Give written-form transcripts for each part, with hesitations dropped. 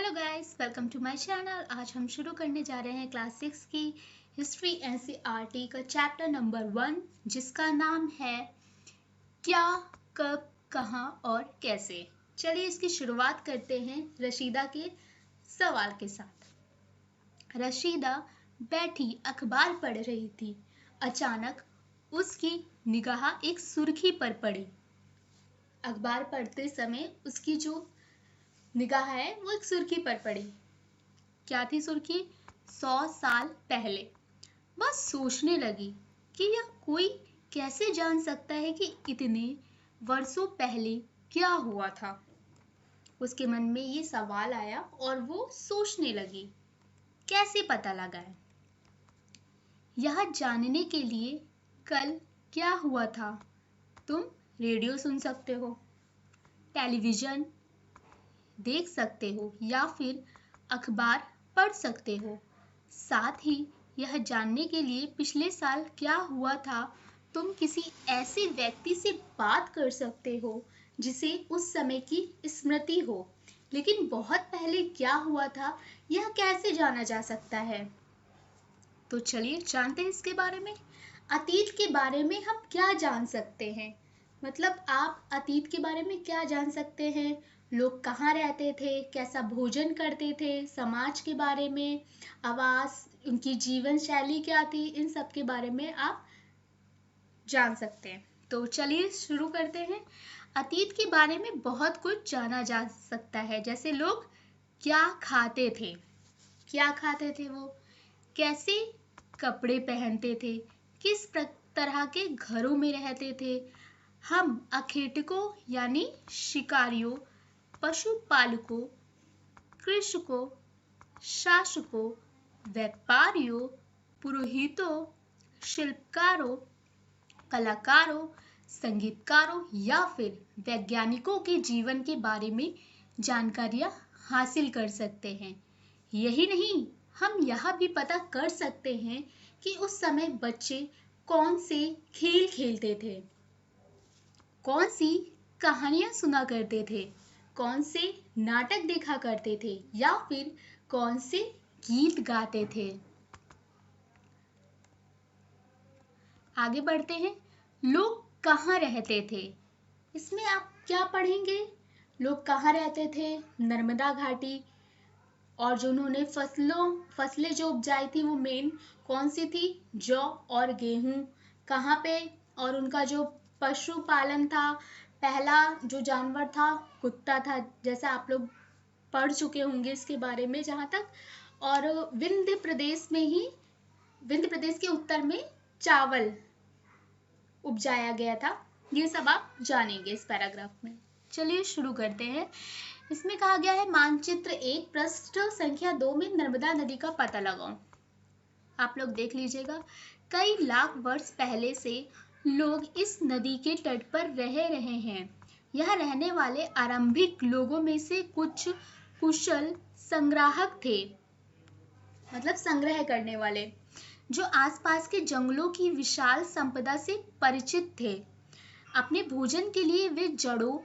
Hello guys, welcome to my channel. आज हम शुरू करने जा रहे हैं क्लास 6 की हिस्ट्री एनसीईआरटी का चैप्टर नंबर 1, जिसका नाम है क्या, कब, कहाँ और कैसे। चलिए इसकी शुरुआत करते हैं रशीदा के सवाल के साथ। रशीदा बैठी अखबार पढ़ रही थी। अचानक उसकी निगाह एक सुर्खी पर पड़ी। अखबार पढ़ते समय उसकी जो निगाह है वो एक सुर्खी पर पड़ी। क्या थी सुर्खी? 100 साल पहले। वह सोचने लगी कि यह कोई कैसे जान सकता है कि इतने वर्षों पहले क्या हुआ था। उसके मन में ये सवाल आया और वो सोचने लगी, कैसे पता लगाए। यह जानने के लिए कल क्या हुआ था तुम रेडियो सुन सकते हो, टेलीविजन देख सकते हो या फिर अखबार पढ़ सकते हो। साथ ही यह जानने के लिए पिछले साल क्या हुआ था तुम किसी ऐसे व्यक्ति से बात कर सकते हो जिसे उस समय की स्मृति हो। लेकिन बहुत पहले क्या हुआ था यह कैसे जाना जा सकता है? तो चलिए जानते हैं इसके बारे में। अतीत के बारे में हम क्या जान सकते हैं? मतलब आप अतीत के बारे में क्या जान सकते हैं? लोग कहाँ रहते थे, कैसा भोजन करते थे, समाज के बारे में, आवास, उनकी जीवन शैली क्या थी, इन सब के बारे में आप जान सकते हैं। तो चलिए शुरू करते हैं। अतीत के बारे में बहुत कुछ जाना जा सकता है, जैसे लोग क्या खाते थे, वो कैसे कपड़े पहनते थे, किस तरह के घरों में रहते थे। हम अखेटकों यानी शिकारियों, पशुपालकों, कृषकों, शासकों, व्यापारियों, पुरोहितों, शिल्पकारों, कलाकारों, संगीतकारों या फिर वैज्ञानिकों के जीवन के बारे में जानकारियां हासिल कर सकते हैं। यही नहीं, हम यह भी पता कर सकते हैं कि उस समय बच्चे कौन से खेल खेलते थे, कौन सी कहानियां सुना करते थे, कौन से नाटक देखा करते थे या फिर कौन से गीत गाते थे। आगे बढ़ते हैं। लोग कहाँ रहते थे? इसमें आप क्या पढ़ेंगे? लोग कहाँ रहते थे? नर्मदा घाटी। और जो उन्होंने फसलें जो उपजाई थी वो मेन कौन सी थी? जौ और गेहूं। कहाँ पे? और उनका जो पशुपालन था, पहला जो जानवर था कुत्ता था, जैसा आप लोग पढ़ चुके होंगे इसके बारे में जहाँ तक। और विंध्य प्रदेश के उत्तर में चावल उपजाया गया था। ये सब आप जानेंगे इस पैराग्राफ में। चलिए शुरू करते हैं। इसमें कहा गया है मानचित्र 1 पृष्ठ संख्या 2 में नर्मदा नदी का पता लगाओ। आप लोग देख लीजिएगा। कई लाख वर्ष पहले से लोग इस नदी के तट पर रह रहे हैं। यह रहने वाले आरंभिक लोगों में से कुछ कुशल संग्राहक थे, मतलब संग्रह करने वाले, जो आसपास के जंगलों की विशाल संपदा से परिचित थे। अपने भोजन के लिए वे जड़ों,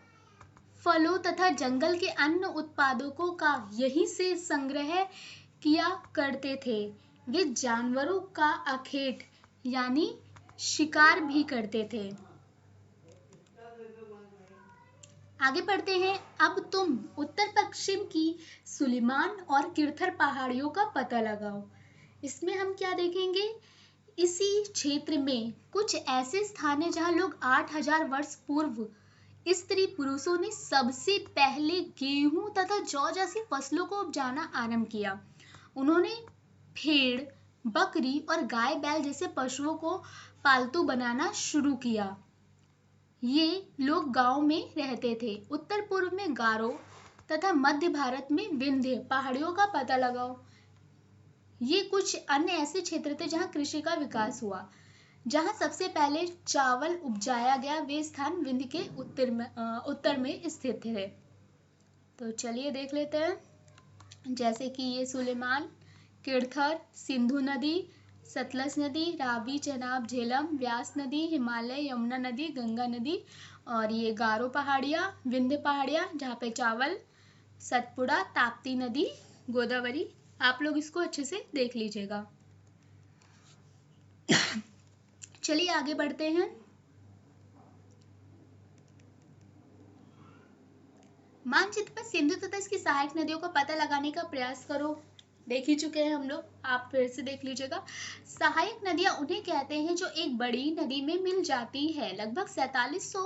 फलों तथा जंगल के अन्य उत्पादकों का यहीं से संग्रह किया करते थे। वे जानवरों का अखेट यानी शिकार भी करते थे। आगे बढ़ते हैं। अब तुम उत्तर पश्चिम की सुलेमान और किरथर पहाड़ियों का पता लगाओ। इसमें हम क्या देखेंगे? इसी क्षेत्र में कुछ ऐसे स्थान हैं जहां लोग 8000 वर्ष पूर्व स्त्री पुरुषों ने सबसे पहले गेहूं तथा जौ जैसी फसलों को उपजाना आरंभ किया। उन्होंने भेड़, बकरी और गाय बैल जैसे पशुओं को पालतू बनाना शुरू किया। ये लोग गांव में रहते थे। उत्तर पूर्व में गारो तथा मध्य भारत में विंध्य पहाड़ियों का पता लगाओ। ये कुछ अन्य ऐसे क्षेत्र थे जहां कृषि का विकास हुआ। जहां सबसे पहले चावल उपजाया गया वे स्थान विंध्य के उत्तर में स्थित थे। तो चलिए देख लेते हैं। जैसे कि ये सुलेमान, किरथर, सिंधु नदी, सतलज नदी, रावी, चेनाब, झेलम, व्यास नदी, हिमालय, यमुना नदी, गंगा नदी, और ये गारो पहाड़ियाँ, विंध्य पहाड़ियाँ जहाँ पे चावल सतपुड़ा, ताप्ती नदी, गोदावरी। आप लोग इसको अच्छे से देख लीजिएगा। चलिए आगे बढ़ते हैं। मानचित्र पर सिंधु तथा इसकी सहायक नदियों का पता लगाने का प्रयास करो। देख ही चुके हैं हम लोग, आप फिर से देख लीजिएगा। सहायक नदियां उन्हें कहते हैं जो एक बड़ी नदी में मिल जाती है। लगभग 4700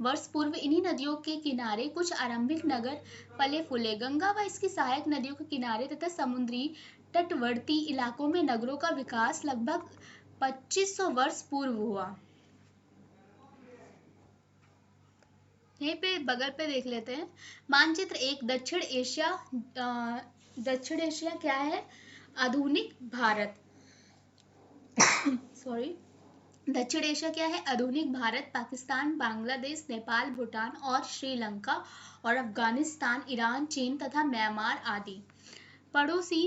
वर्ष पूर्व इन्हीं नदियों के किनारे कुछ आरंभिक नगर पले फूले। गंगा व इसकी सहायक नदियों के किनारे तथा समुद्री तटवर्ती इलाकों में नगरों का विकास लगभग 2500 वर्ष पूर्व हुआ। यहीं पे बगल पे देख लेते हैं। मानचित्र एक, दक्षिण एशिया क्या है? आधुनिक भारत। सॉरी, दक्षिण एशिया क्या है? आधुनिक भारत, पाकिस्तान, बांग्लादेश, नेपाल, भूटान और श्रीलंका और अफगानिस्तान, ईरान, चीन तथा म्यांमार आदि। पड़ोसी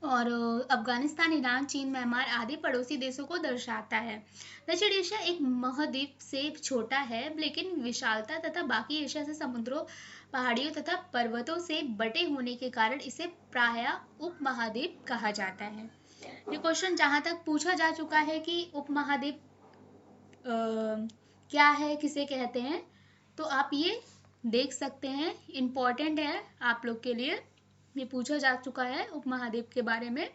और अफगानिस्तान, ईरान, चीन, म्यांमार आदि पड़ोसी देशों को दर्शाता है। दक्षिण एशिया एक महाद्वीप से छोटा है, लेकिन विशालता तथा बाकी एशिया से समुद्रों, पहाड़ियों तथा पर्वतों से बटे होने के कारण इसे प्रायः उपमहाद्वीप कहा जाता है। ये क्वेश्चन जहां तक पूछा जा चुका है कि उपमहाद्वीप क्या है, किसे कहते हैं, तो आप ये देख सकते हैं। इम्पोर्टेंट है आप लोग के लिए, ये पूछा जा चुका है उपमहाद्वीप के बारे में।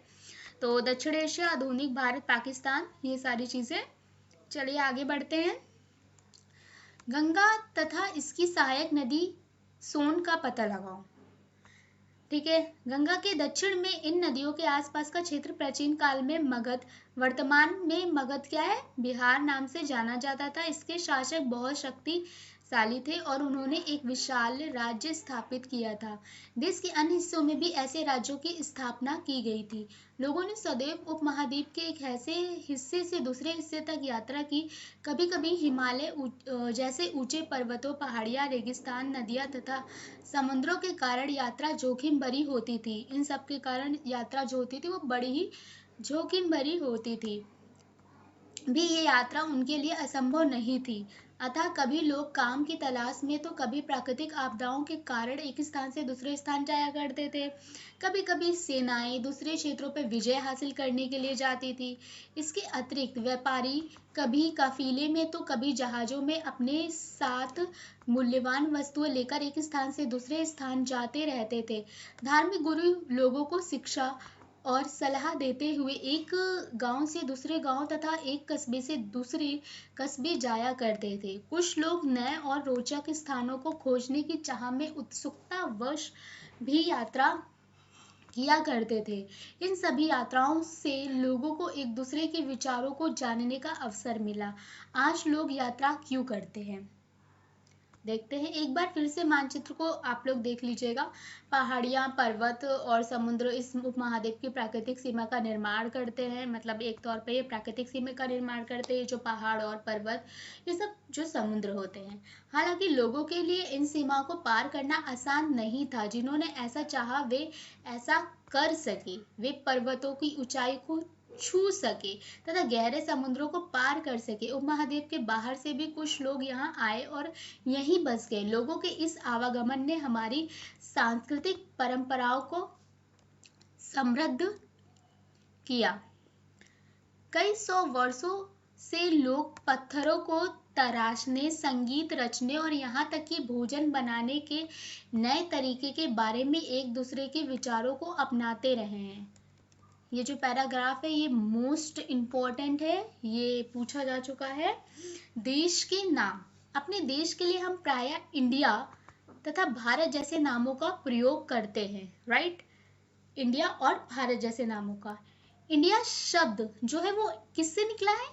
तो दक्षिण एशिया, आधुनिक भारत, पाकिस्तान, ये सारी चीजें। चलिए आगे बढ़ते हैं। गंगा तथा इसकी सहायक नदी सोन का पता लगाओ। ठीक है, गंगा के दक्षिण में इन नदियों के आसपास का क्षेत्र प्राचीन काल में मगध, वर्तमान में मगध क्या है? बिहार नाम से जाना जाता था। इसके शासक बहुत शक्तिशाली थे और उन्होंने एक विशाल राज्य स्थापित किया था। देश के अन्य हिस्सों में भी ऐसे राज्यों की स्थापना की गई थी। लोगों ने सदैव उपमहाद्वीप के एक ऐसे हिस्से से दूसरे हिस्से तक यात्रा की। कभी कभी हिमालय जैसे ऊंचे पर्वतों, पहाड़ियां, रेगिस्तान, नदियां तथा समुद्रों के कारण यात्रा जोखिम भरी होती थी। इन सब के कारण यात्रा जो होती थी वो बड़ी ही जोखिम भरी होती थी। भी ये यात्रा उनके लिए असंभव नहीं थी। अतः कभी लोग काम की तलाश में तो कभी प्राकृतिक आपदाओं के कारण एक स्थान से दूसरे स्थान जाया करते थे। कभी कभी सेनाएं दूसरे क्षेत्रों पर विजय हासिल करने के लिए जाती थी। इसके अतिरिक्त व्यापारी कभी काफिले में तो कभी जहाजों में अपने साथ मूल्यवान वस्तुएं लेकर एक स्थान से दूसरे स्थान जाते रहते थे। धार्मिक गुरु लोगों को शिक्षा और सलाह देते हुए एक गांव से दूसरे गांव तथा एक कस्बे से दूसरे कस्बे जाया करते थे। कुछ लोग नए और रोचक स्थानों को खोजने की चाह में उत्सुकतावश भी यात्रा किया करते थे। इन सभी यात्राओं से लोगों को एक दूसरे के विचारों को जानने का अवसर मिला। आज लोग यात्रा क्यों करते हैं, देखते हैं। एक बार फिर से मानचित्र को आप लोग देख लीजिएगा। पहाड़ियाँ, पर्वत और समुद्र इस उपमहाद्वीप की प्राकृतिक सीमा का निर्माण करते हैं। मतलब एक तौर पे ये प्राकृतिक सीमा का निर्माण करते हैं, जो पहाड़ और पर्वत, ये सब जो समुद्र होते हैं। हालांकि लोगों के लिए इन सीमाओं को पार करना आसान नहीं था। जिन्होंने ऐसा चाहा वे ऐसा कर सके। वे पर्वतों की ऊंचाई को छू सके तथा गहरे समुद्रों को पार कर सके। उपमहाद्वीप के बाहर से भी कुछ लोग यहाँ आए और यहीं बस गए। लोगों के इस आवागमन ने हमारी सांस्कृतिक परंपराओं को समृद्ध किया। कई सौ वर्षों से लोग पत्थरों को तराशने, संगीत रचने और यहाँ तक कि भोजन बनाने के नए तरीके के बारे में एक दूसरे के विचारों को अपनाते रहे हैं। ये जो पैराग्राफ है ये मोस्ट इम्पोर्टेंट है, ये पूछा जा चुका है। देश के नाम, अपने देश के लिए हम प्रायः इंडिया तथा भारत जैसे नामों का प्रयोग करते हैं, राइट। इंडिया और भारत जैसे नामों का। इंडिया शब्द जो है वो किससे निकला है?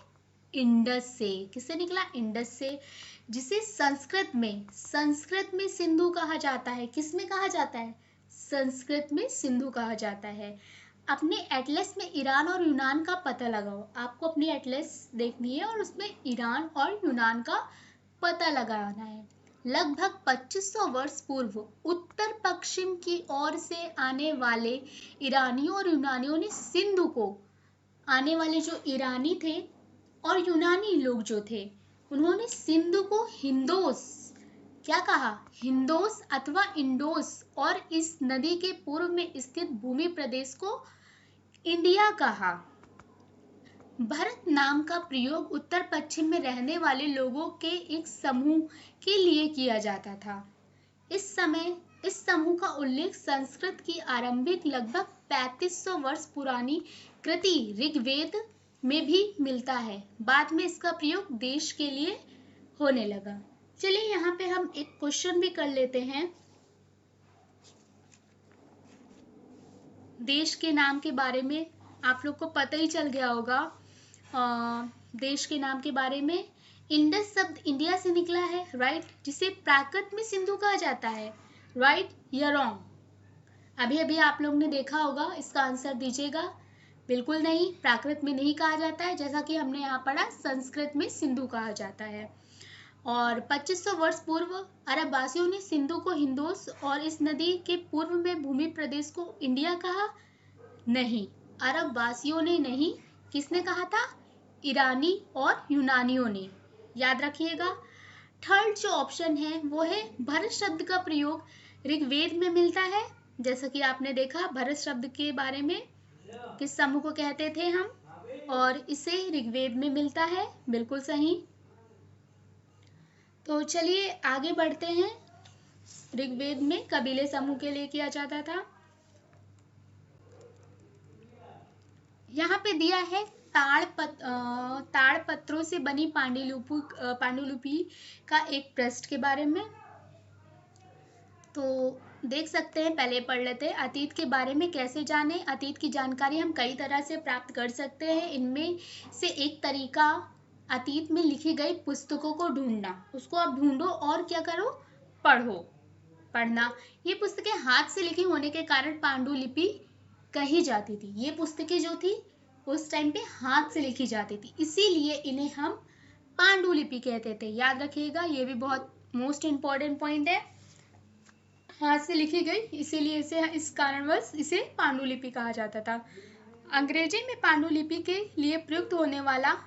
इंडस से। किससे निकला? इंडस से, जिसे संस्कृत में सिंधु कहा जाता है। किस में कहा जाता है? संस्कृत में सिंधु कहा जाता है। अपने एटलस में ईरान और यूनान का पता लगाओ। आपको अपनी एटलस देखनी है और उसमें ईरान और यूनान का पता लगाना है। लगभग 2500 वर्ष पूर्व उत्तर पश्चिम की ओर से आने वाले ईरानियों और यूनानियों ने सिंधु को, आने वाले जो ईरानी थे और यूनानी लोग जो थे, उन्होंने सिंधु को हिंदोस क्या कहा? हिंदोस अथवा इंडोस और इस नदी के पूर्व में स्थित भूमि प्रदेश को इंडिया कहा। भारत नाम का प्रयोग उत्तर पश्चिम में रहने वाले लोगों के एक समूह के लिए किया जाता था। इस समूह का उल्लेख संस्कृत की आरंभिक लगभग 3500 वर्ष पुरानी कृति ऋग्वेद में भी मिलता है। बाद में इसका प्रयोग देश के लिए होने लगा। चलिए यहाँ पे हम एक क्वेश्चन भी कर लेते हैं। देश के नाम के बारे में आप लोग को पता ही चल गया होगा। देश के नाम के बारे में इंडस शब्द इंडिया से निकला है, राइट, जिसे प्राकृत में सिंधु कहा जाता है, राइट या रॉन्ग? अभी अभी आप लोग ने देखा होगा, इसका आंसर दीजिएगा। बिल्कुल नहीं, प्राकृत में नहीं कहा जाता है, जैसा कि हमने यहाँ पढ़ा संस्कृत में सिंधु कहा जाता है। और 2500 वर्ष पूर्व अरब वासियों ने सिंधु को हिंदोस और इस नदी के पूर्व में भूमि प्रदेश को इंडिया कहा। नहीं, अरब वासियों ने नहीं, किसने कहा था? ईरानी और यूनानियों ने। याद रखिएगा। थर्ड जो ऑप्शन है वो है भरत शब्द का प्रयोग ऋग्वेद में मिलता है। जैसा कि आपने देखा भरत शब्द के बारे में, किस समूह को कहते थे हम, और इसे ऋग्वेद में मिलता है। बिल्कुल सही। तो चलिए आगे बढ़ते हैं। ऋग्वेद में कबीले समूह के लिए किया जाता था। यहाँ पे दिया है ताड़पत्रों से बनी पांडुलिपि का एक पृष्ठ के बारे में। तो देख सकते हैं, पहले पढ़ लेते हैं। अतीत के बारे में कैसे जाने? अतीत की जानकारी हम कई तरह से प्राप्त कर सकते हैं। इनमें से एक तरीका अतीत में लिखी गई पुस्तकों को ढूंढना। उसको आप ढूंढो और क्या करो? पढ़ना। ये पुस्तकें हाथ से लिखी होने के कारण पांडुलिपि कही जाती थी। ये पुस्तकें जो थी उस टाइम पे हाथ से लिखी जाती थी, इसीलिए इन्हें हम पांडुलिपि कहते थे। याद रखिएगा, ये भी बहुत मोस्ट इम्पोर्टेंट पॉइंट है। हाथ से लिखी गई, इसीलिए इस कारणवश इसे पांडुलिपि कहा जाता था। अंग्रेजी में पांडुलिपि के लिए प्रयुक्त होने वाला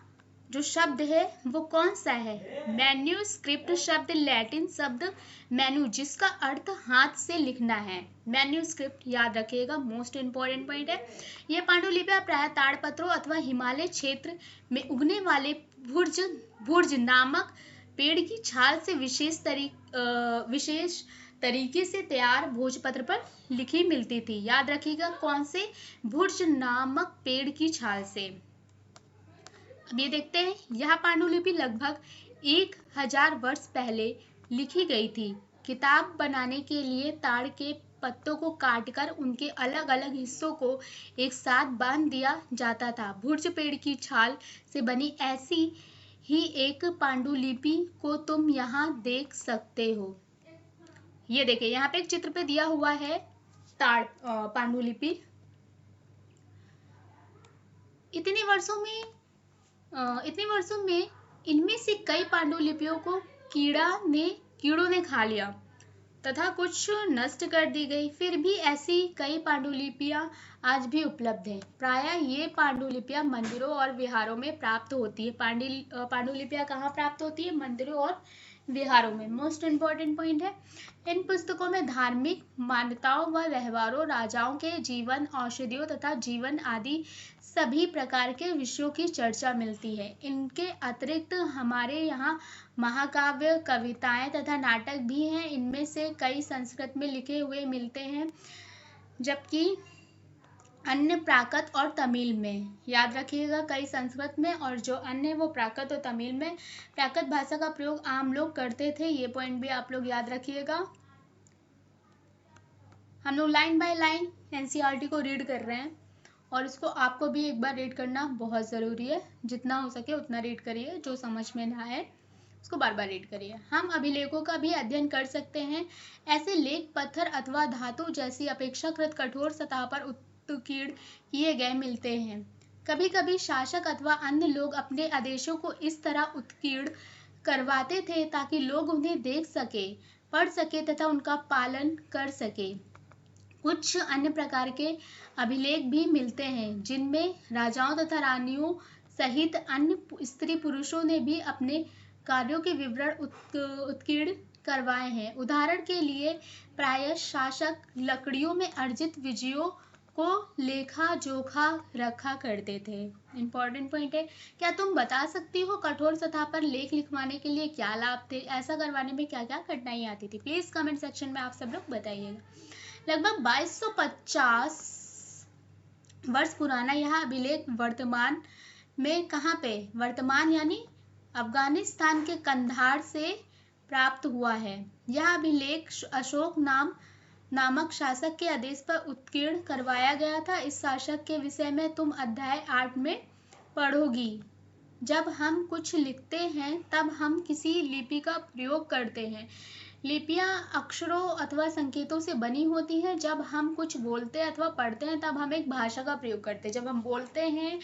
जो शब्द है वो कौन सा है? मैन्यूस्क्रिप्ट शब्द लैटिन शब्द मैन्यू, जिसका अर्थ हाथ से लिखना है। मैन्यूस्क्रिप्ट याद रखिएगा, मोस्ट इम्पोर्टेंट पॉइंट है। यह पांडुलिपियां प्रायः ताड़पत्रों अथवा हिमालय क्षेत्र में उगने वाले भुर्ज नामक पेड़ की छाल से विशेष तरीके से तैयार भोजपत्र पर लिखी मिलती थी। याद रखिएगा, कौन से? भुर्ज नामक पेड़ की छाल से। अब ये देखते हैं, यह पांडुलिपि लगभग 1000 वर्ष पहले लिखी गई थी। किताब बनाने के लिए ताड़ के पत्तों को काटकर उनके अलग अलग हिस्सों को एक साथ बांध दिया जाता था। भुर्ज पेड़ की छाल से बनी ऐसी ही एक पांडुलिपि को तुम यहाँ देख सकते हो। ये देखिए, यहाँ पे एक चित्र पे दिया हुआ है पांडुलिपि। इतने वर्षों में इनमें से कई पांडुलिपियों को कीड़ों ने खा लिया तथा कुछ नष्ट कर दी गई। फिर भी ऐसी कई पांडुलिपियां आज भी उपलब्ध हैं। प्रायः ये पांडुलिपियां मंदिरों और विहारों में प्राप्त होती है। पांडुलिपियां कहाँ प्राप्त होती है? मंदिरों और विहारों में। मोस्ट इम्पोर्टेंट पॉइंट है। इन पुस्तकों में धार्मिक मान्यताओं व व्यवहारों, राजाओं के जीवन, औषधियों तथा जीवन आदि सभी प्रकार के विषयों की चर्चा मिलती है। इनके अतिरिक्त हमारे यहाँ महाकाव्य, कविताएं तथा नाटक भी हैं। इनमें से कई संस्कृत में लिखे हुए मिलते हैं, जबकि अन्य प्राकृत और तमिल में। याद रखिएगा, कई संस्कृत में और जो अन्य वो प्राकृत और तमिल में। प्राकृत भाषा का प्रयोग आम लोग करते थे, ये पॉइंट भी आप लोग याद रखिएगा। हम लोग लाइन बाय लाइन एनसीईआरटी को रीड कर रहे हैं और इसको आपको भी एक बार रीड करना बहुत ज़रूरी है। जितना हो सके उतना रीड करिए, जो समझ में ना आए उसको बार बार रीड करिए। हम अभिलेखों का भी अध्ययन कर सकते हैं। ऐसे लेख पत्थर अथवा धातु जैसी अपेक्षाकृत कठोर सतह पर उत्कीर्ण किए गए मिलते हैं। कभी कभी शासक अथवा अन्य लोग अपने आदेशों को इस तरह उत्कीर्ण करवाते थे ताकि लोग उन्हें देख सके, पढ़ सके तथा उनका पालन कर सके। कुछ अन्य प्रकार के अभिलेख भी मिलते हैं जिनमें राजाओं तथा रानियों सहित अन्य स्त्री पुरुषों ने भी अपने कार्यों के विवरण उत्कीर्ण करवाए हैं। उदाहरण के लिए प्रायः शासक लकड़ियों में अर्जित विजयों को लेखा जोखा रखा करते थे। इंपॉर्टेंट पॉइंट है, क्या तुम बता सकती हो कठोर सतह पर लेख लिखवाने के लिए क्या लाभ थे? ऐसा करवाने में क्या क्या कठिनाई आती थी? प्लीज कमेंट सेक्शन में आप सब लोग बताइएगा। लगभग 2250 वर्ष पुराना यह अभिलेख वर्तमान में कहाँ पे? वर्तमान यानी अफगानिस्तान के कंधार से प्राप्त हुआ है। यह अभिलेख अशोक नामक शासक के आदेश पर उत्कीर्ण करवाया गया था। इस शासक के विषय में तुम अध्याय 8 में पढ़ोगी। जब हम कुछ लिखते हैं तब हम किसी लिपि का प्रयोग करते हैं। लिपियां अक्षरों अथवा संकेतों से बनी होती हैं। जब हम कुछ बोलते हैं अथवा पढ़ते हैं तब हम एक भाषा का प्रयोग करते हैं। जब हम बोलते हैं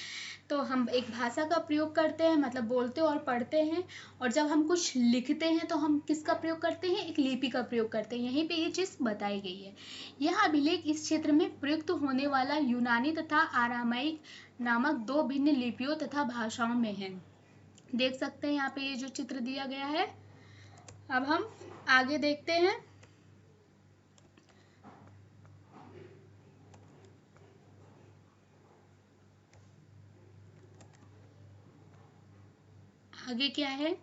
तो हम एक भाषा का प्रयोग करते हैं, मतलब बोलते और पढ़ते हैं। और जब हम कुछ लिखते हैं तो हम किसका प्रयोग करते हैं? एक लिपि का प्रयोग करते हैं। यहीं पे ये चीज़ बताई गई है। यह अभिलेख इस क्षेत्र में प्रयुक्त होने वाला यूनानी तथा आरामाइक नामक दो भिन्न लिपियों तथा भाषाओं में है। देख सकते हैं यहाँ पे ये जो चित्र दिया गया है। अब हम आगे देखते हैं। आगे क्या है?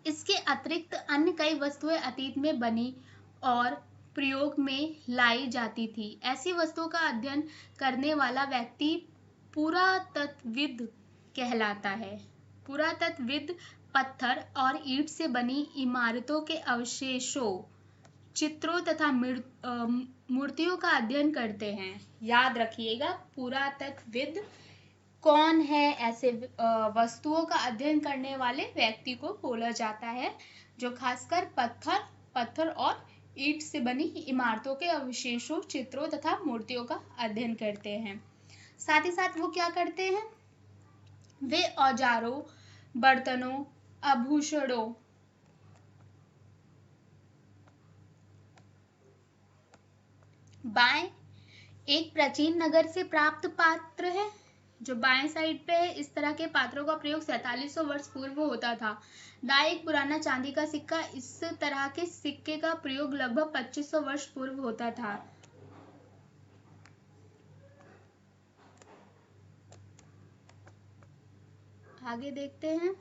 इसके अतिरिक्त अन्य कई वस्तुएं अतीत में बनी और प्रयोग में लाई जाती थी। ऐसी वस्तुओं का अध्ययन करने वाला व्यक्ति पुरातत्वविद कहलाता है। पुरातत्वविद पत्थर और ईंट से बनी इमारतों के अवशेषों, चित्रों तथा मूर्तियों का अध्ययन करते हैं। याद रखिएगा, पुरातत्वविद कौन है? ऐसे वस्तुओं का अध्ययन करने वाले व्यक्ति को बोला जाता है, जो खासकर पत्थर और ईंट से बनी इमारतों के अवशेषों, चित्रों तथा मूर्तियों का अध्ययन करते हैं। साथ ही साथ वो क्या करते हैं? वे औजारों, बर्तनों, आभूषणों, बाएं एक प्राचीन नगर से प्राप्त पात्र है, जो बाएं साइड पे है। इस तरह के पात्रों का प्रयोग 4700 वर्ष पूर्व होता था। दाएं एक पुराना चांदी का सिक्का। इस तरह के सिक्के का प्रयोग लगभग 2500 वर्ष पूर्व होता था। आगे देखते हैं।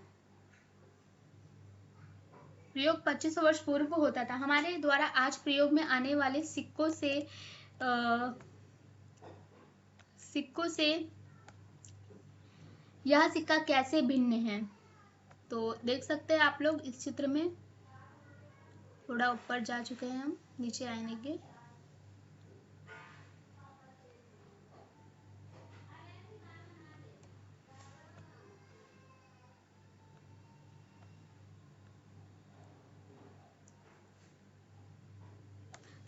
प्रयोग 2500 वर्ष पूर्व होता था। हमारे द्वारा आज प्रयोग में आने वाले सिक्कों से यह सिक्का कैसे भिन्न है? तो देख सकते हैं आप लोग इस चित्र में। थोड़ा ऊपर जा चुके हैं हम, नीचे आने के।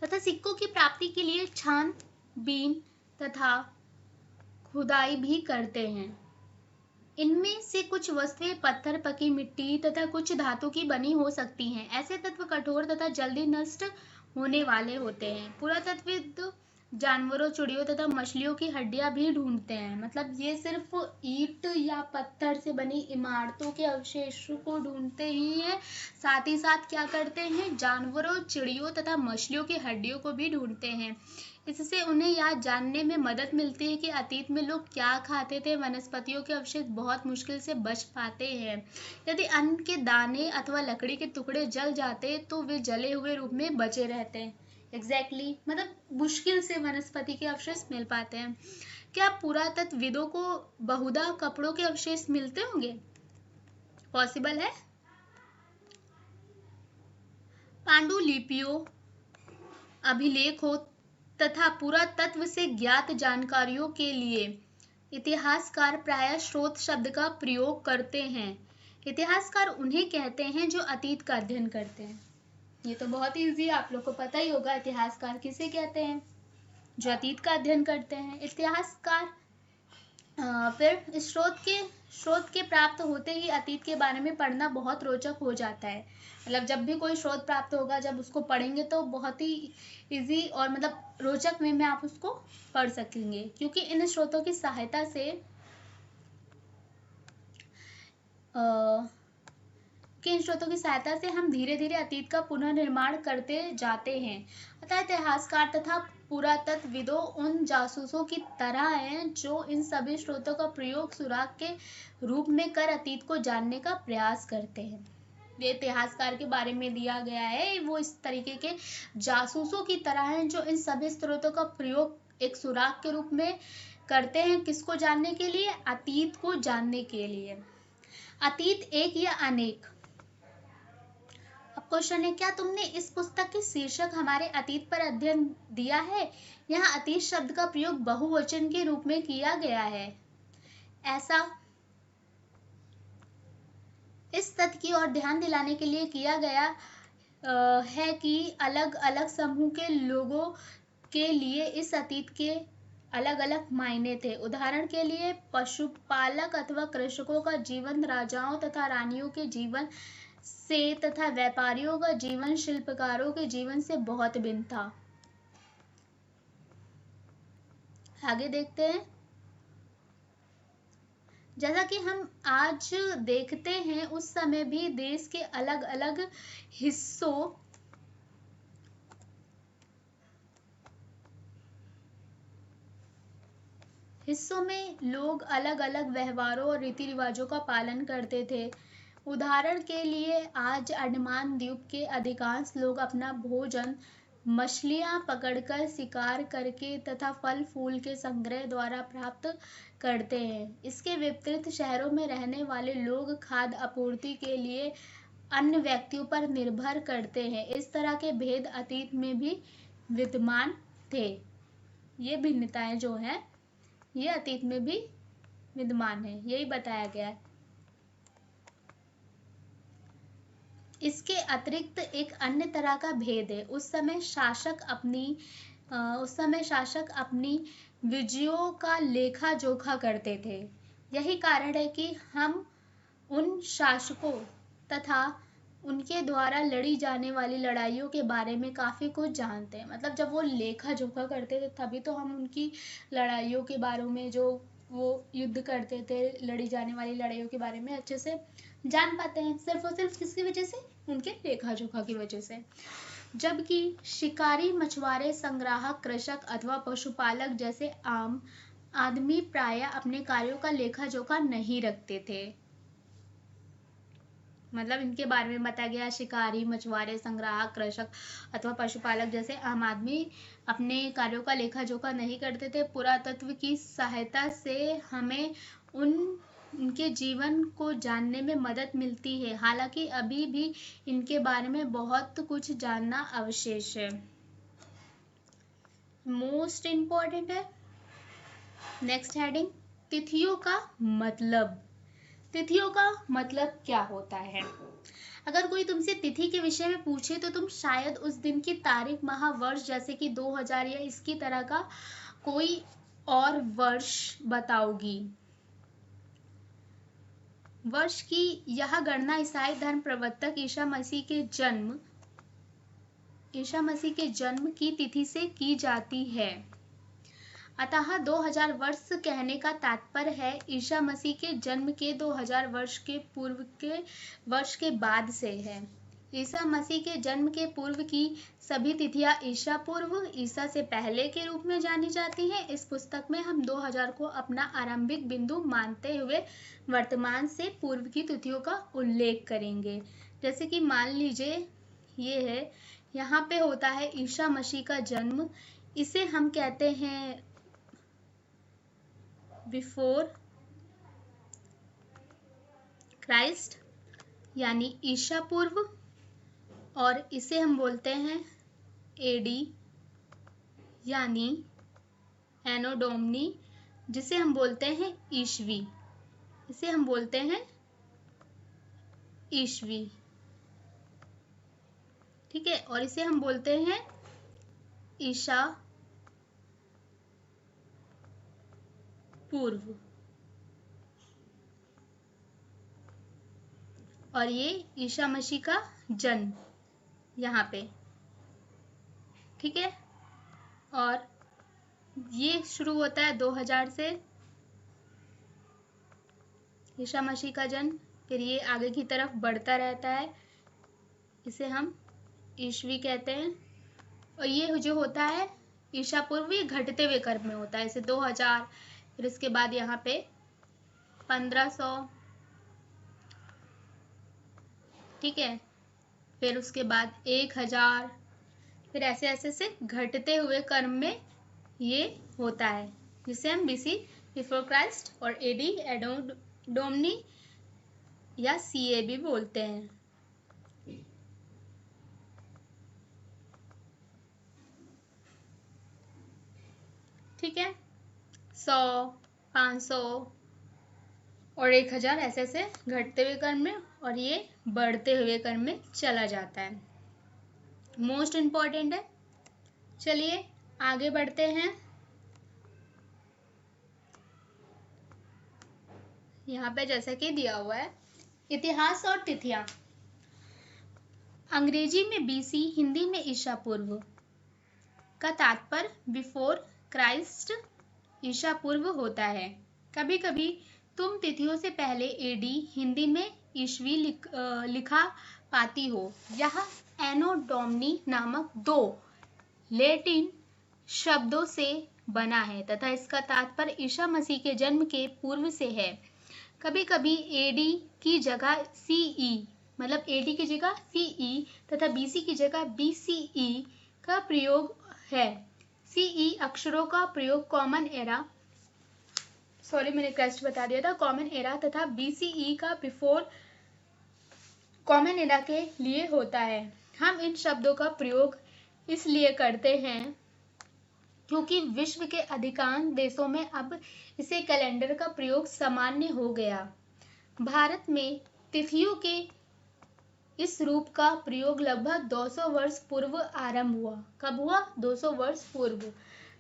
तथा सिक्कों की प्राप्ति के लिए छानबीन तथा खुदाई भी करते हैं। इनमें से कुछ वस्तुएं पत्थर, पकी मिट्टी तथा कुछ धातु की बनी हो सकती हैं। ऐसे तत्व कठोर तथा जल्दी नष्ट होने वाले होते हैं। पुरातत्वविद जानवरों, चिड़ियों तथा मछलियों की हड्डियां भी ढूंढते हैं। मतलब ये सिर्फ ईंट या पत्थर से बनी इमारतों के अवशेषों को ढूंढते ही हैं, साथ ही साथ क्या करते हैं? जानवरों, चिड़ियों तथा मछलियों की हड्डियों को भी ढूंढते हैं। इससे उन्हें यह जानने में मदद मिलती है कि अतीत में लोग क्या खाते थे। वनस्पतियों के अवशेष बहुत मुश्किल से बच पाते हैं। यदि अन्न के दाने अथवा लकड़ी के टुकड़े जल जाते तो वे जले हुए रूप में बचे रहते हैं। एग्जैक्टली मतलब मुश्किल से वनस्पति के अवशेष मिल पाते हैं। क्या पुरातत्वविदों को बहुधा कपड़ों के अवशेष मिलते होंगे? पॉसिबल है। पांडुलिपियों, अभिलेखों तथा पुरातत्व से ज्ञात जानकारियों के लिए इतिहासकार प्रायः स्रोत शब्द का प्रयोग करते हैं। इतिहासकार उन्हें कहते हैं जो अतीत का अध्ययन करते हैं। ये तो बहुत इजी है, आप लोग को पता ही होगा इतिहासकार किसे कहते हैं? जो अतीत का अध्ययन करते हैं। इतिहासकार फिर स्रोत के प्राप्त होते ही अतीत के बारे में पढ़ना बहुत रोचक हो जाता है। मतलब जब भी कोई स्रोत प्राप्त होगा, जब उसको पढ़ेंगे तो बहुत ही इजी और मतलब रोचक वे में आप उसको पढ़ सकेंगे, क्योंकि इन स्रोतों की सहायता से कि इन स्रोतों की सहायता से हम धीरे धीरे अतीत का पुनर्निर्माण करते जाते हैं। अतः इतिहासकार तथा पुरातत्वविदों उन जासूसों की तरह हैं जो इन सभी स्रोतों का प्रयोग सुराग के रूप में कर अतीत को जानने का प्रयास करते हैं। ये इतिहासकार के बारे में दिया गया है, वो इस तरीके के जासूसों की तरह हैं जो इन सभी स्रोतों का प्रयोग एक सुराग के रूप में करते हैं। किसको जानने के लिए? अतीत को जानने के लिए। अतीत एक या अनेक। अब क्वेश्चन है, क्या तुमने इस पुस्तक के शीर्षक हमारे अतीत पर अध्ययन दिया है? यहाँ अतीत शब्द का प्रयोग बहुवचन के रूप में किया गया है। ऐसा इस तथ्य की ओर ध्यान दिलाने के लिए किया गया है कि अलग अलग समूह के लोगों के लिए इस अतीत के अलग अलग मायने थे। उदाहरण के लिए पशुपालक अथवा कृषकों का जीवन राजाओं तथा रानियों के जीवन से तथा व्यापारियों का जीवन शिल्पकारों के जीवन से बहुत भिन्न था। आगे देखते हैं। जैसा कि हम आज देखते हैं, उस समय भी देश के अलग अलग हिस्सों में लोग अलग अलग व्यवहारों और रीति रिवाजों का पालन करते थे। उदाहरण के लिए आज अंडमान द्वीप के अधिकांश लोग अपना भोजन मछलियां पकड़कर, शिकार करके तथा फल फूल के संग्रह द्वारा प्राप्त करते हैं। इसके विपरीत शहरों में रहने वाले लोग खाद्य आपूर्ति के लिए अन्य व्यक्तियों पर निर्भर करते हैं। इस तरह के भेद अतीत में भी विद्यमान थे। ये भिन्नताएं जो हैं ये अतीत में भी विद्यमान है, यही बताया गया है। इसके अतिरिक्त एक अन्य तरह का भेद है। उस समय शासक अपनी विजयों का लेखा जोखा करते थे। यही कारण है कि हम उन शासकों तथा उनके द्वारा लड़ी जाने वाली लड़ाइयों के बारे में काफ़ी कुछ जानते हैं। मतलब जब वो लेखा जोखा करते थे तभी तो हम उनकी लड़ाइयों के बारे में, जो वो युद्ध करते थे, लड़ी जाने वाली लड़ाइयों के बारे में अच्छे से जान पाते हैं। सिर्फ और सिर्फ किसकी वजह से? उनके लेखा जोखा की वजह से। जबकि शिकारी, मछुआरे, संग्राहक, कृषक अथवा पशुपालक जैसे आम आदमी प्रायः अपने कार्यों का लेखा जोखा नहीं रखते थे। मतलब इनके बारे में बताया गया, शिकारी, मछुआरे, संग्राहक, कृषक अथवा पशुपालक जैसे आम आदमी अपने कार्यों का लेखा जोखा नहीं करते थे। पुरातत्व की सहायता से हमें उनके जीवन को जानने में मदद मिलती है। हालांकि अभी भी इनके बारे में बहुत कुछ जानना अवशेष है। मोस्ट इम्पोर्टेंट है नेक्स्ट हेडिंग, तिथियों का मतलब। तिथियों का मतलब क्या होता है? अगर कोई तुमसे तिथि के विषय में पूछे तो तुम शायद उस दिन की तारीख, माह, वर्ष, जैसे कि 2000 या इसकी तरह का कोई और वर्ष बताओगी। वर्ष की यह गणना ईसाई धर्म प्रवर्तक ईसा मसीह के जन्म की तिथि से की जाती है। अतः 2000 वर्ष कहने का तात्पर्य है ईसा मसीह के जन्म के 2000 वर्ष के पूर्व के वर्ष के बाद से है। ईसा मसीह के जन्म के पूर्व की सभी तिथियां ईसा पूर्व, ईसा से पहले के रूप में जानी जाती हैं। इस पुस्तक में हम 2000 को अपना आरंभिक बिंदु मानते हुए वर्तमान से पूर्व की तिथियों का उल्लेख करेंगे। जैसे कि मान लीजिए ये है, यहाँ पे होता है ईसा मसीह का जन्म, इसे हम कहते हैं बिफोर क्राइस्ट यानी ईसा पूर्व, और इसे हम बोलते हैं एडी यानी एनो डोमिनी, जिसे हम बोलते हैं ईस्वी। इसे हम बोलते हैं ईस्वी, ठीक है। और इसे हम बोलते हैं ईसा पूर्व, और ये ईसा मसीह का जन्म यहाँ पे, ठीक है। और ये शुरू होता है 2000 से, ईसा मसीह का जन्म, फिर ये आगे की तरफ बढ़ता रहता है, इसे हम ईस्वी कहते हैं। और ये जो होता है ईशा पूर्व, ये घटते हुए क्रम में होता है, जैसे 2000, फिर इसके बाद यहाँ पे 1500, ठीक है, फिर उसके बाद 1000, फिर ऐसे ऐसे से घटते हुए क्रम में ये होता है, जिसे हम बीसी बिफोर क्राइस्ट और एडी एडो डोमनी या सीए भी बोलते हैं। ठीक है, 100, 500 और 1000 ऐसे ऐसे घटते हुए क्रम में, और ये बढ़ते हुए क्रम में चला जाता है। मोस्ट इम्पॉर्टेंट है। चलिए आगे बढ़ते हैं। यहाँ पे जैसा कि दिया हुआ है इतिहास और तिथियां। अंग्रेजी में बीसी, हिंदी में ईसा पूर्व का तात्पर्य बिफोर क्राइस्ट, ईसा पूर्व होता है। कभी कभी तुम तिथियों से पहले एडी, हिंदी में ईस्वी लिखा पाती हो। यह एनो डोमनी नामक दो लैटिन शब्दों से बना है तथा इसका तात्पर्य ईसा मसीह के जन्म के पूर्व से है। कभी कभी एडी की जगह सीई, मतलब एडी की जगह सीई तथा बीसी की जगह बीसीई का प्रयोग है। सीई अक्षरों का प्रयोग कॉमन एरा, सॉरी मैंने क्राइस्ट बता दिया था, कॉमन एरा तथा बीसीई का बिफोर कॉमन एरा के लिए होता है। हम इन शब्दों का प्रयोग इसलिए करते हैं क्योंकि विश्व के अधिकांश देशों में अब इसे कैलेंडर का प्रयोग सामान्य हो गया। भारत में तिथियों के इस रूप का प्रयोग लगभग 200 वर्ष पूर्व आरंभ हुआ। कब हुआ? 200 वर्ष पूर्व।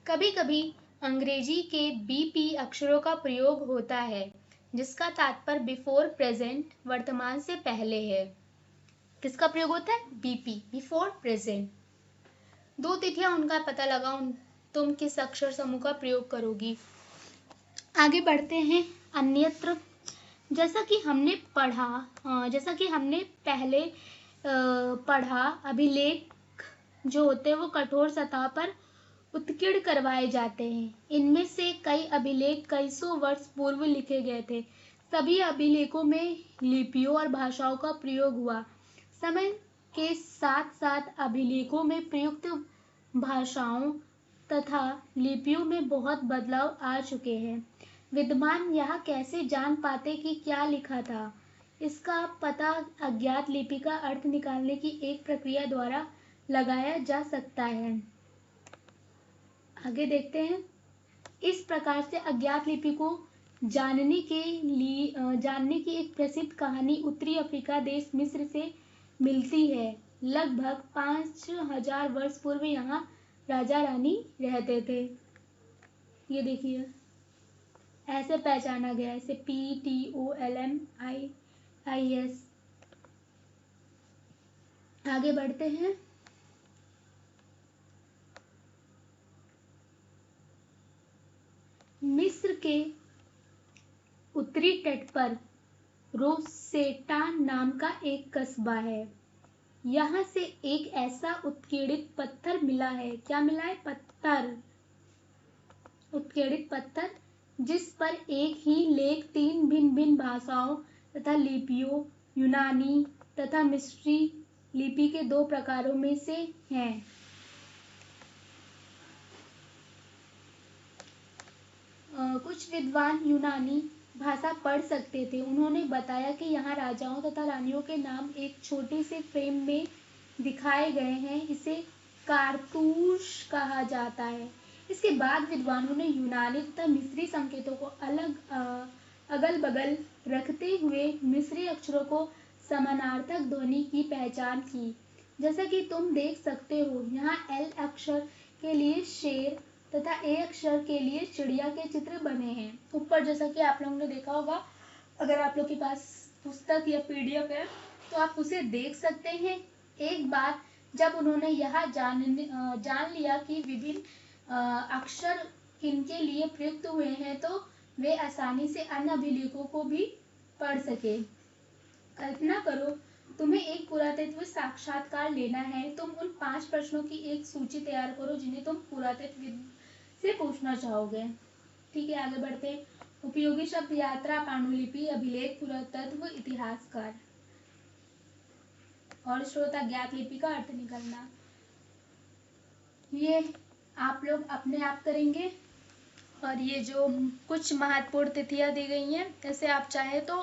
कभी कभी अंग्रेजी के बीपी अक्षरों का प्रयोग होता है, जिसका तात्पर्य बिफोर प्रेजेंट, वर्तमान से पहले है। किसका प्रयोग होता है? BP, before present. दो तिथियां, उनका पता लगाओ तुम किस अक्षर समूह का प्रयोग करोगी। आगे बढ़ते हैं। अन्यत्र, जैसा कि हमने पहले पढ़ा, अभिलेख जो होते हैं वो कठोर सतह पर उत्कीर्ण करवाए जाते हैं। इनमें से कई अभिलेख कई सौ वर्ष पूर्व लिखे गए थे। सभी अभिलेखों में लिपियों और भाषाओं का प्रयोग हुआ। समय के साथ साथ अभिलेखों में प्रयुक्त भाषाओं तथा लिपियों में बहुत बदलाव आ चुके हैं। विद्वान यह कैसे जान पाते कि क्या लिखा था? इसका पता अज्ञात लिपि का अर्थ निकालने की एक प्रक्रिया द्वारा लगाया जा सकता है। आगे देखते हैं। इस प्रकार से अज्ञात लिपि को जानने की एक प्रसिद्ध कहानी उत्तरी अफ्रीका देश मिस्र से मिलती है। लगभग 5000 वर्ष पूर्व यहाँ राजा रानी रहते थे। ये देखिए ऐसे पहचाना गया, ऐसे PTOLMIIS। आगे बढ़ते हैं। मिस्र के उत्तरी तट पर रोसेटा नाम का एक कस्बा है। यहाँ से एक ऐसा उत्कीर्णित पत्थर मिला है। क्या मिला है? पत्थर, उत्कीर्णित पत्थर, जिस पर एक ही लेख 3 भिन्न भिन्न भाषाओं तथा लिपियों, यूनानी तथा मिस्री लिपि के 2 प्रकारों में से हैं। कुछ विद्वान यूनानी भाषा पढ़ सकते थे। उन्होंने बताया कि यहाँ राजाओं तथा रानियों के नाम एक छोटे से फ्रेम में दिखाए गए हैं। इसे कारतूस कहा जाता है। इसके बाद विद्वानों ने यूनानी तथा मिस्री संकेतों को अगल बगल रखते हुए मिस्री अक्षरों को समानार्थक ध्वनि की पहचान की। जैसा कि तुम देख सकते हो, यहाँ एल अक्षर के लिए शेर तथा ए अक्षर के लिए चिड़िया के चित्र बने हैं। ऊपर जैसा कि आप लोगों ने देखा होगा, अगर आप लोग के पास पुस्तक या पीडीएफ है तो आप उसे देख सकते हैं। एक बार जब उन्होंने यह जान लिया कि विभिन्न अक्षर किनके लिए प्रयुक्त हुए हैं, तो वे आसानी से अन्य अभिलेखों को भी पढ़ सके। कल्पना करो, तुम्हें एक पुरातत्व साक्षात्कार लेना है। तुम उन 5 प्रश्नों की एक सूची तैयार करो जिन्हें तुम पुरातत्वविद से पूछना चाहोगे। ठीक है, आगे बढ़ते हैं। उपयोगी शब्द: यात्रा, पांडुलिपि, अभिलेख, पुरातत्व, इतिहासकार। और श्रोता ज्ञात लिपि का अर्थ निकालना। ये आप लोग अपने आप करेंगे। और ये जो कुछ महत्वपूर्ण तिथियां दी गई हैं, इसे आप चाहे तो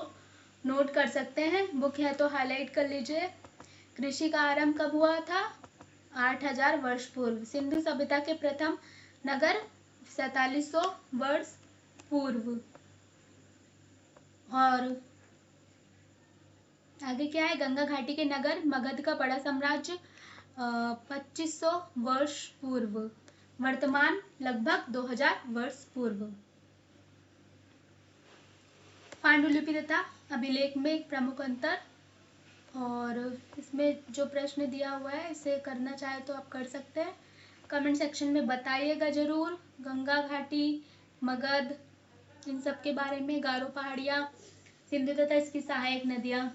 नोट कर सकते हैं। बुक है तो हाईलाइट कर लीजिए। कृषि का आरंभ कब हुआ था? 8000 वर्ष पूर्व। सिंधु सभ्यता के प्रथम नगर 4700 वर्ष पूर्व। और आगे क्या है? गंगा घाटी के नगर मगध का बड़ा साम्राज्य 2500 वर्ष पूर्व। वर्तमान लगभग 2000 वर्ष पूर्व। पांडुलिपि तथा अभिलेख में एक प्रमुख अंतर। और इसमें जो प्रश्न दिया हुआ है इसे करना चाहे तो आप कर सकते हैं। कमेंट सेक्शन में बताइएगा ज़रूर। गंगा घाटी, मगध, इन सब के बारे में, गारो पहाड़ियाँ, सिंधु तथा इसकी सहायक नदियाँ,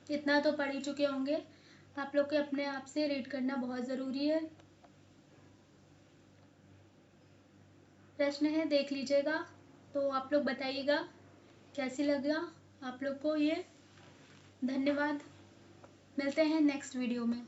इतना तो पढ़ ही चुके होंगे। आप लोग के अपने आप से रीड करना बहुत ज़रूरी है। प्रश्न है, देख लीजिएगा। तो आप लोग बताइएगा कैसी लगा आप लोग को ये। धन्यवाद। मिलते हैं नेक्स्ट वीडियो में।